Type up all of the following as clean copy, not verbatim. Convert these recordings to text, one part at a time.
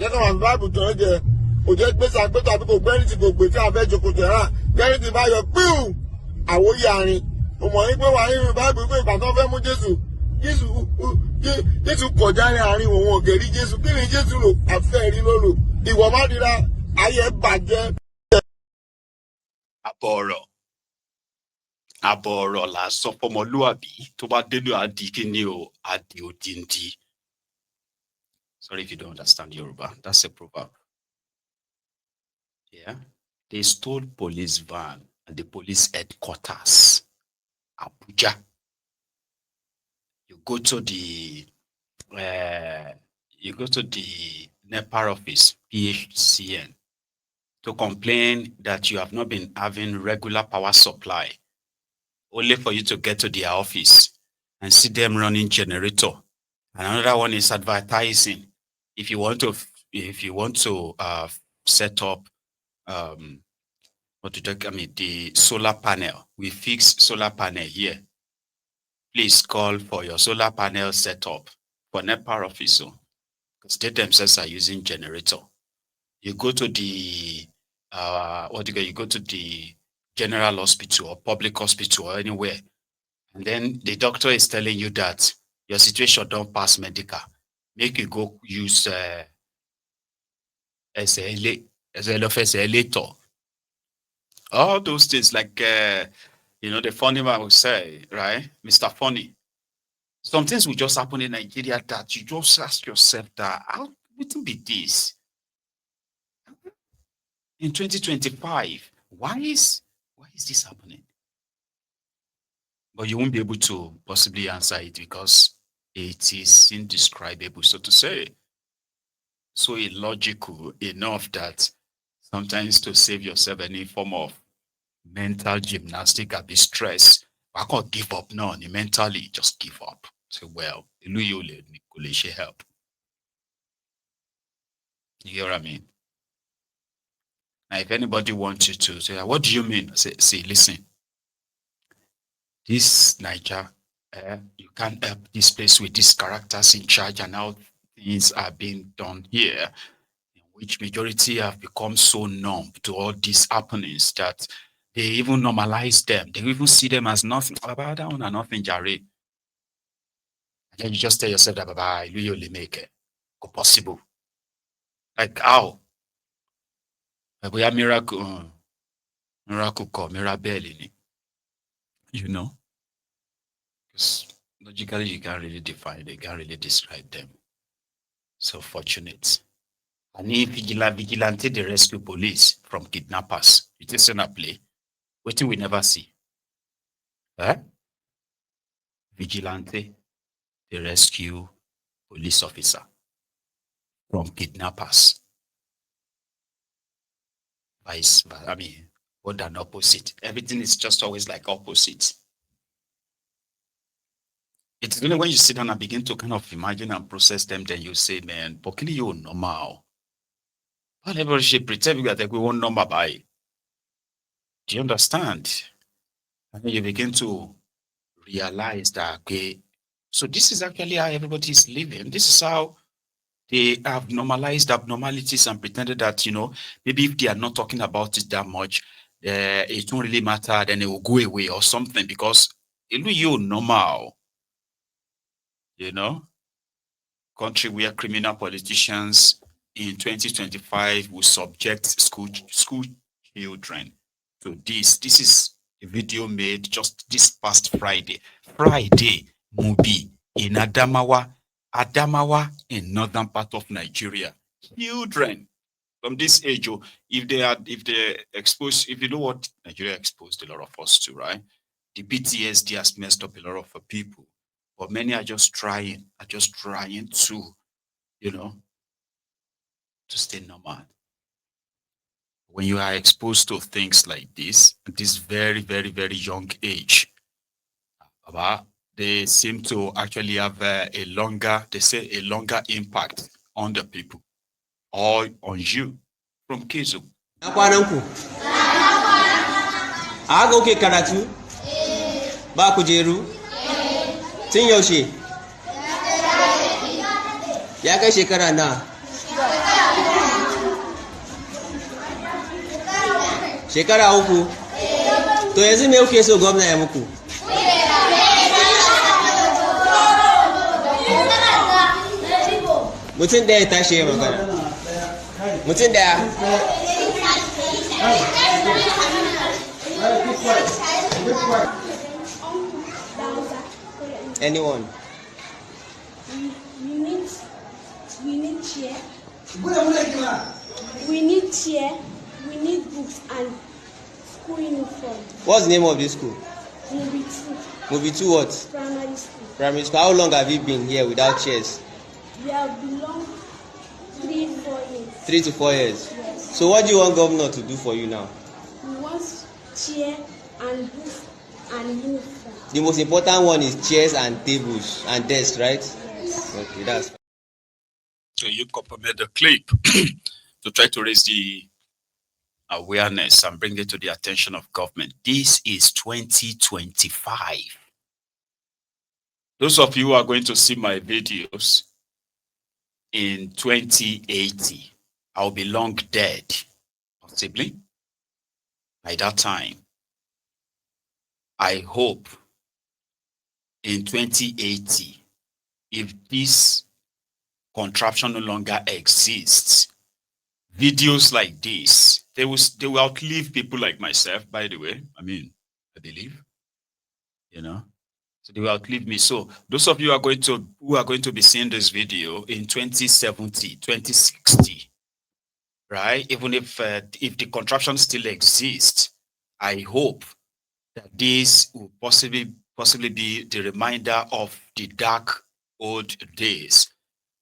jẹ́ ká wà ní báàbù tó ń jẹ kò jẹ́ gbèsè àgbẹ̀tọ̀ àbí kò gbẹ́rì tí kò gbé tí a fẹ́ jókòó tẹ̀ rà gbẹ́rì tí bá yọ píù àwòyí àárín mo mọ̀ yín pé wà nínú báàbù pé ìgbà tó fẹ́ mú Jésù kọjá ní àárín òun ògèrí Jésù kí ni Jésù lò àfẹ́ rí lólo ìwọ má dira ayé bàjẹ́. àbọ̀ ọ̀rọ̀ là sọ fọmọlúwàbí tó bá délé àdì kí ni o àdì òdìndí. Sorry if you don't understand Yoruba. That's a proverb. Yeah. They stole police van at the police headquarters, Abuja. You go to the NEPA office, PHCN, to complain that you have not been having regular power supply, only for you to get to their office and see them running generator. And another one is advertising. If you want to set up the solar panel, we fix solar panel here. Please call for your solar panel setup for NEPA office, because they themselves are using generator. You go to the you go to the general hospital or public hospital or anywhere, and then the doctor is telling you that your situation don't pass medical. Make you go use escalator. All those things, like the funny man will say, right, Mr. Funny. Some things will just happen in Nigeria that you just ask yourself that how would it be this in 2025? Why is this happening? But you won't be able to possibly answer it because it is indescribable, so to say. So illogical enough that sometimes to save yourself any form of mental gymnastic or be stress, I can't give up now. Mentally, just give up. Say, well, help. You hear what I mean? Now, if anybody wants you to say, what do you mean? I say, see, listen. This Niger, you can't help this place with these characters in charge and how things are being done here, in which majority have become so numb to all these happenings that they even normalize them. They even see them as nothing. About that one and nothing, Jerry. And then you just tell yourself that, bye, you only make it. Go possible. Like how? Like we have miracle called Mirabelle in it. You know? Because logically you can't really define, they can't really describe them. So fortunate. And if vigilante the rescue police from kidnappers, it is in a play. Waiting we never see. Vigilante the rescue police officer from kidnappers. What an opposite. Everything is just always like opposite. It's really when you sit down and begin to kind of imagine and process them, then you say, man, but can you normal? But everybody should pretend that we won't number by. Do you understand? And then you begin to realize that, okay, so this is actually how everybody is living. This is how they have normalized abnormalities and pretended that, maybe if they are not talking about it that much, it won't really matter, then it will go away or something, because you normal, country where criminal politicians in 2025 will subject school children to this. This is a video made just this past Friday. Movie in Adamawa in northern part of Nigeria. Children from this age, if they exposed, if you know what Nigeria exposed a lot of us to, right? The PTSD has messed up a lot of people, but many are just trying to, to stay normal. When you are exposed to things like this, at this very, very, very young age, they seem to actually have a longer impact on the people or on you. From Kizu. Aga oke karatu? Ba kujeru? Tun yaushe? Ya kai shekara na? Shekara huku. To yanzu me kuke so gwamna ya muku? Mutum ɗaya tashi ya magana. Mutum ɗaya. Anyone? We need chair. We need chair. We need books and school uniform. What's the name of this school? Movie 2. Movie 2 what? Primary school. Primary school. How long have you been here without chairs? We have belonged 3-4 years. 3 to 4 years. Yes. So what do you want governor to do for you now? We want chair and books and uniform. The most important one is chairs and tables and desks, right? Yes. Okay, that's fine. So you made the clip to try to raise the awareness and bring it to the attention of government. This is 2025. Those of you who are going to see my videos in 2080, I'll be long dead, possibly. By that time, I hope in 2080, if this contraption no longer exists, videos like this, they will outlive people like myself, by the way. I mean, I believe, so they will outlive me. So those of you who are going to be seeing this video in 2070, 2060, right? Even if the contraption still exists, I hope that this will possibly be the reminder of the dark old days.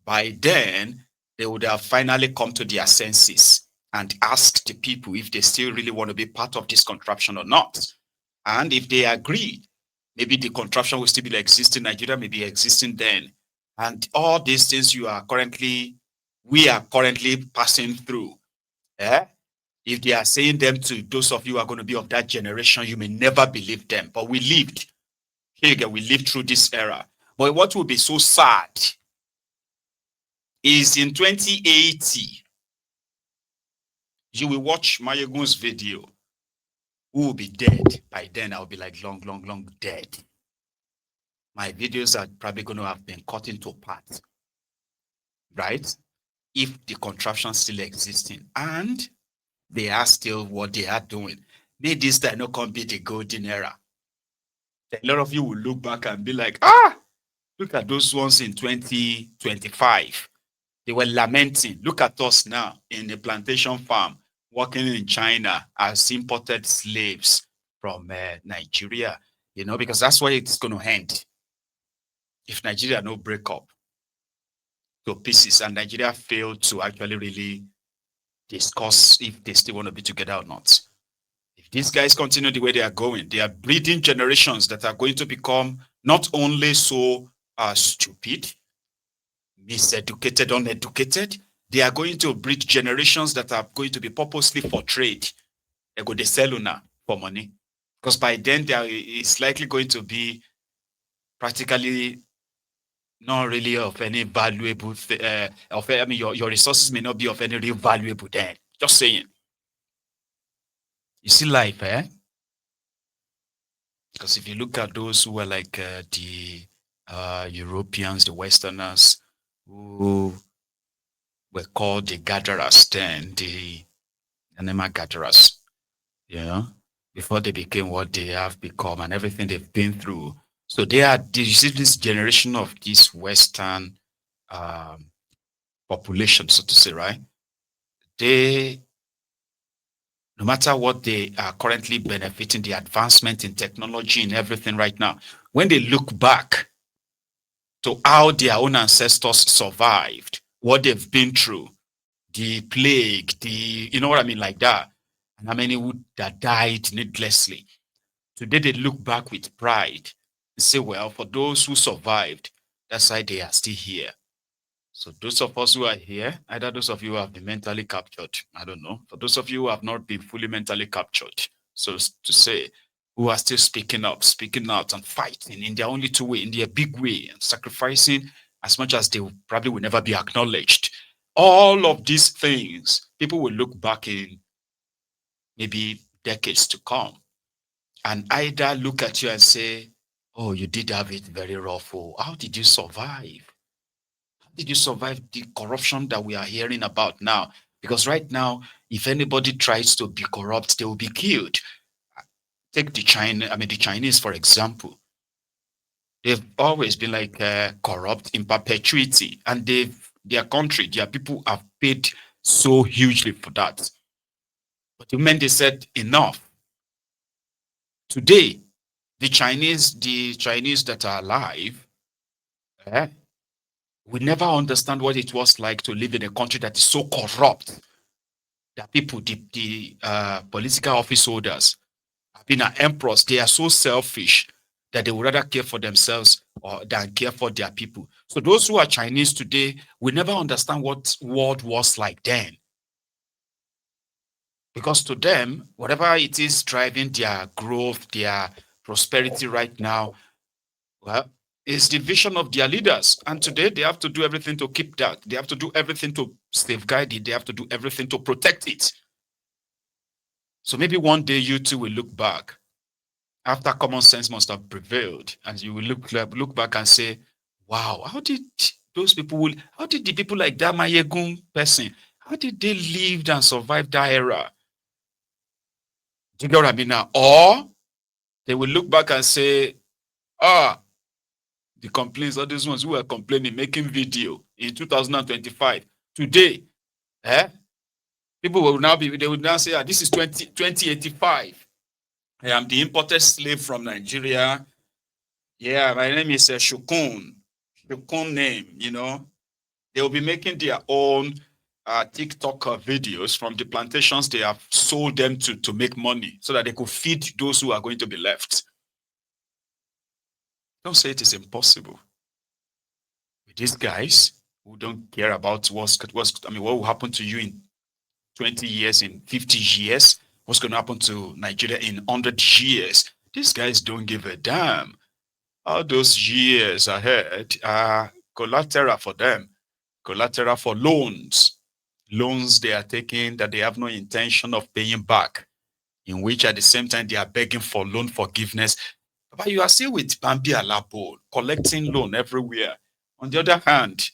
By then, they would have finally come to their senses and asked the people if they still really want to be part of this contraption or not. And if they agree, maybe the contraption will still be existing in Nigeria, maybe existing then. And all these things we are currently passing through. If they are saying them to those of you who are going to be of that generation, you may never believe them. But we lived. Here again, we lived through this era. But what will be so sad is in 2080, you will watch Mayegun's video. Who will be dead? By then, I'll be like long dead. My videos are probably going to have been cut into parts, right? If the contraption still existing and they are still what they are doing, may this time not come be the golden era. A lot of you will look back and be like, look at those ones in 2025. They were lamenting. Look at us now in the plantation farm, working in China as imported slaves from Nigeria, because that's where it's going to end. If Nigeria no break up to pieces and Nigeria failed to actually really discuss if they still want to be together or not. If these guys continue the way they are going, they are breeding generations that are going to become not only so stupid, miseducated, uneducated, they are going to breed generations that are going to be purposely for trade. They go to sell now for money. Because by then there is likely going to be practically not really of any valuable your resources may not be of any real valuable then. Just saying. You see life, Because if you look at those who are like the Europeans, the Westerners, who were called the gatherers then, the animal gatherers, before they became what they have become and everything they've been through. So you see this generation of this Western population, so to say, right? They, no matter what they are currently benefiting, the advancement in technology and everything right now, when they look back to how their own ancestors survived, what they've been through, the plague, like that, and how many that died needlessly. Today they look back with pride and say, well, for those who survived, that's why they are still here. So those of us who are here, either those of you who have been mentally captured, I don't know, for those of you who have not been fully mentally captured, so to say, who are still speaking up, speaking out and fighting in their only two way, in their big way, and sacrificing as much as they probably will never be acknowledged. All of these things, people will look back in maybe decades to come, and either look at you and say, oh, you did have it very rough. Oh, how did you survive? How did you survive the corruption that we are hearing about now? Because right now, if anybody tries to be corrupt, they will be killed. Take the Chinese, for example. They've always been like corrupt in perpetuity, and their country, their people have paid so hugely for that. But the moment they said enough, today, the Chinese that are alive, we never understand what it was like to live in a country that is so corrupt that people, the political office holders, have been an emperors. They are so selfish that they would rather care for themselves than care for their people. So those who are Chinese today will never understand what world was like then. Because to them, whatever it is driving their growth, their prosperity right now, well, is the vision of their leaders. And today they have to do everything to keep that. They have to do everything to safeguard it. They have to do everything to protect it. So maybe one day you too will look back after common sense must have prevailed, and you will look back and say, wow, how did the people like that Mayegun person, how did they live and survive that era? Do you get what I mean now? Or they will look back and say, the complaints, all these ones who were complaining, making video in 2025, today, people will now say, this is 2085. I am the imported slave from Nigeria. Yeah, my name is Shukun name, They will be making their own TikTok videos from the plantations they have sold them to make money so that they could feed those who are going to be left. Don't say it is impossible. With these guys who don't care about what will happen to you in 20 years, in 50 years, what's going to happen to Nigeria in 100 years. These guys don't give a damn. All those years ahead are collateral for them, collateral for loans. Loans they are taking that they have no intention of paying back, in which at the same time they are begging for loan forgiveness. But you are still with Bambi Alabo, collecting loan everywhere. On the other hand,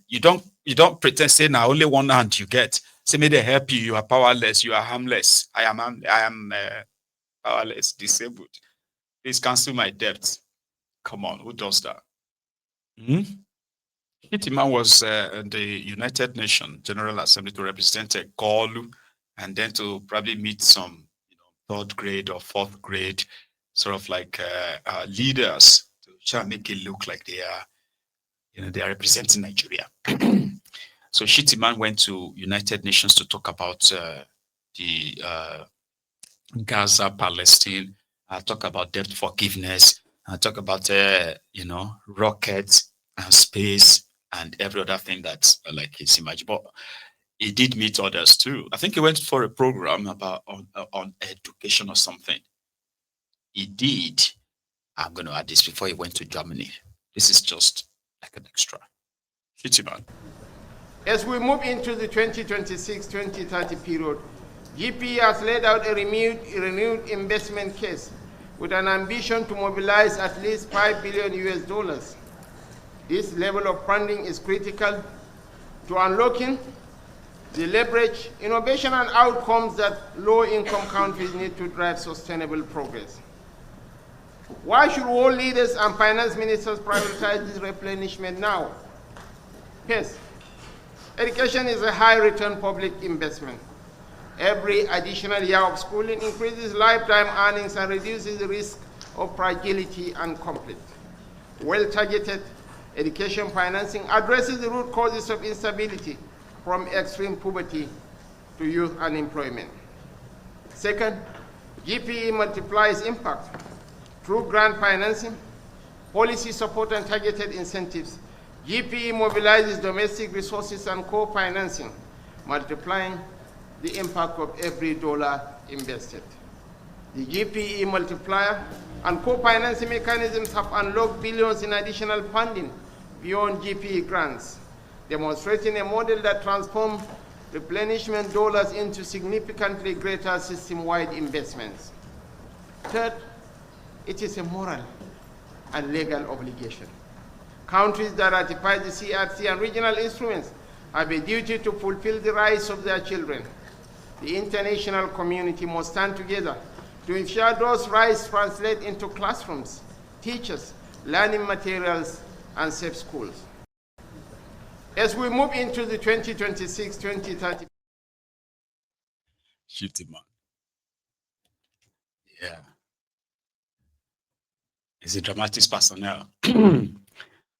you don't pretend say now only one hand you get. Say may they help you. You are powerless. You are harmless. I am powerless, disabled. Please cancel my debt. Come on, who does that? Shettime was the United Nations General Assembly to represent a Golu, and then to probably meet some third grade or fourth grade sort of like leaders to try and make it look like they are representing Nigeria. So Shettime went to United Nations to talk about the Gaza, Palestine, talk about debt forgiveness, talk about rockets and space and every other thing that's like it's imagined. But he did meet others too. I think he went for a program about on education or something. He did. I'm going to add this before he went to Germany. This is just like an extra. Shettime. As we move into the 2026-2030 period, GP has laid out a renewed investment case with an ambition to mobilize at least $5 billion. This level of funding is critical to unlocking the leverage, innovation, and outcomes that low-income countries need to drive sustainable progress. Why should world leaders and finance ministers prioritize this replenishment now? Yes. Education is a high-return public investment. Every additional year of schooling increases lifetime earnings and reduces the risk of fragility and conflict. Well-targeted education financing addresses the root causes of instability, from extreme poverty to youth unemployment. Second, GPE multiplies impact through grant financing, policy support, and targeted incentives. GPE mobilizes domestic resources and co-financing, multiplying the impact of every dollar invested. The GPE multiplier and co-financing mechanisms have unlocked billions in additional funding beyond GPE grants, demonstrating a model that transforms replenishment dollars into significantly greater system-wide investments. Third, it is a moral and legal obligation. Countries that ratify the CRC and regional instruments have a duty to fulfill the rights of their children. The international community must stand together to ensure those rights translate into classrooms, teachers, learning materials, and safe schools. As we move into the 2026-2030. Shettime. Yeah. It's a dramatic personnel. So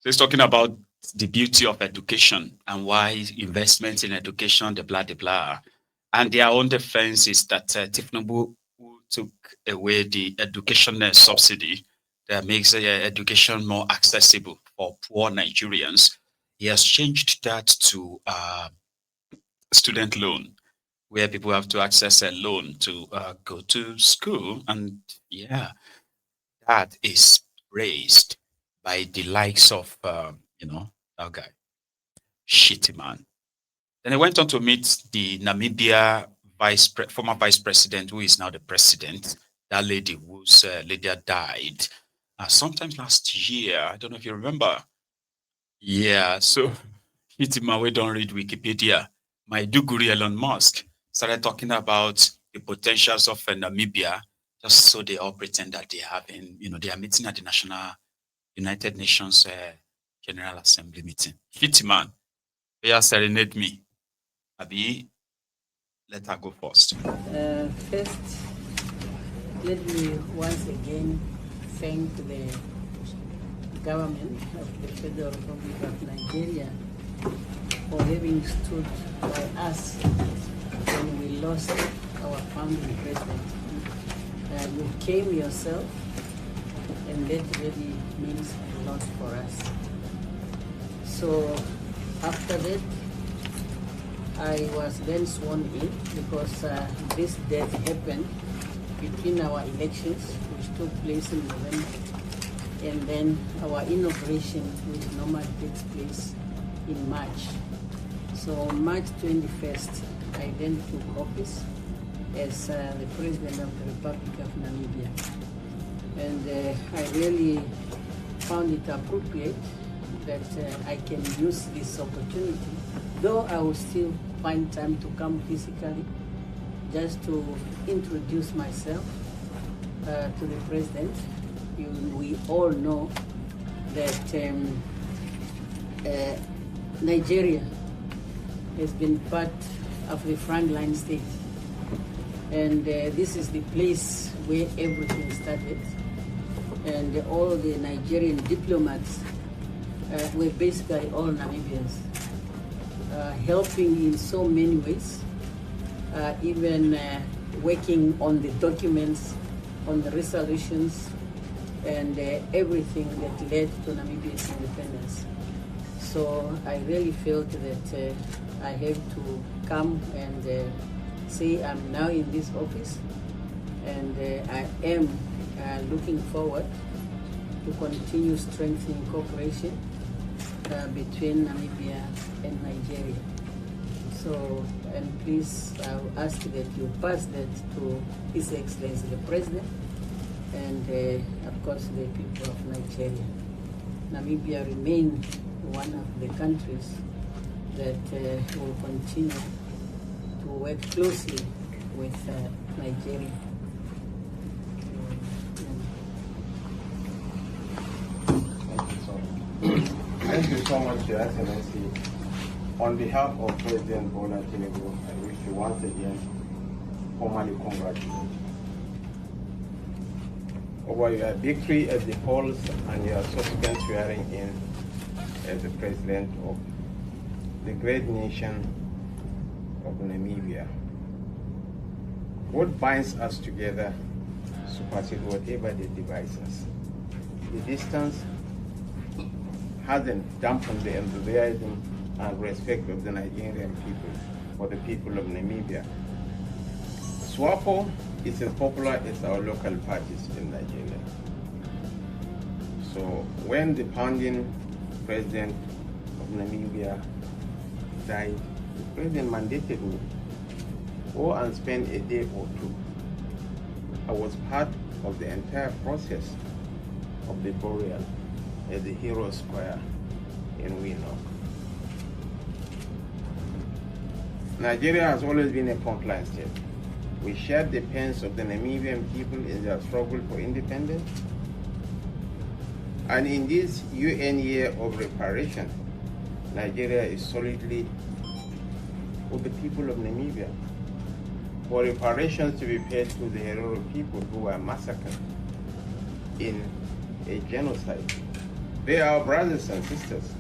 he's talking about the beauty of education and why investment in education, the blah, the blah. And their own defense is that Tifnubu took away the education subsidy that makes education more accessible for poor Nigerians. He has changed that to student loan, where people have to access a loan to go to school. And yeah, that is raised by the likes of, that guy, Shettime. Then he went on to meet the Namibia former vice president, who is now the president, that lady whose leader died sometimes last year. I don't know if you remember. Yeah, so Shettime, we don't read Wikipedia. My Duguri Elon Musk started talking about the potentials of Namibia, just so they all pretend that they are meeting at the United Nations General Assembly meeting. Shettime, they are serenade me. Abi, let her go first. First, let me once again thank the government of the Federal Republic of Nigeria for having stood by us when we lost our founding president. You came yourself, and that really means a lot for us. So after that, I was then sworn in because this death happened between our elections, which took place in November, and then our inauguration, which normally takes place in March. So on March 21st, I then took office as the President of the Republic of Namibia. And I really found it appropriate that I can use this opportunity, though I will still find time to come physically, just to introduce myself to the President. We all know that Nigeria has been part of the frontline state. And this is the place where everything started. And all the Nigerian diplomats were basically all Namibians, helping in so many ways, even working on the documents, on the resolutions, and everything that led to Namibia's independence. So I really felt that I have to come and say I'm now in this office, and I am looking forward to continue strengthening cooperation between Namibia and Nigeria. So, and please, I will ask that you pass that to His Excellency the President and of course the people of Nigeria. Namibia remains one of the countries that will continue to work closely with Nigeria. Thank you so much, Your Excellency. On behalf of President Bola Tinubu, I wish you once again formally congratulate over your victory at the polls and your subsequent swearing in as the President of the great nation of Namibia. What binds us together supersedes whatever that divides us. The distance hasn't dampened the enthusiasm and respect of the Nigerian people for the people of Namibia. SWAPO is as popular as our local parties in Nigeria. So when the founding president of Namibia died, the president mandated me, go and spend a day or two. I was part of the entire process of the burial at the Hero Square in Windhoek. Nigeria has always been a frontline state. We shared the pains of the Namibian people in their struggle for independence. And in this UN year of reparation, Nigeria is solidly with the people of Namibia for reparations to be paid to the Herero people who were massacred in a genocide. They are our brothers and sisters.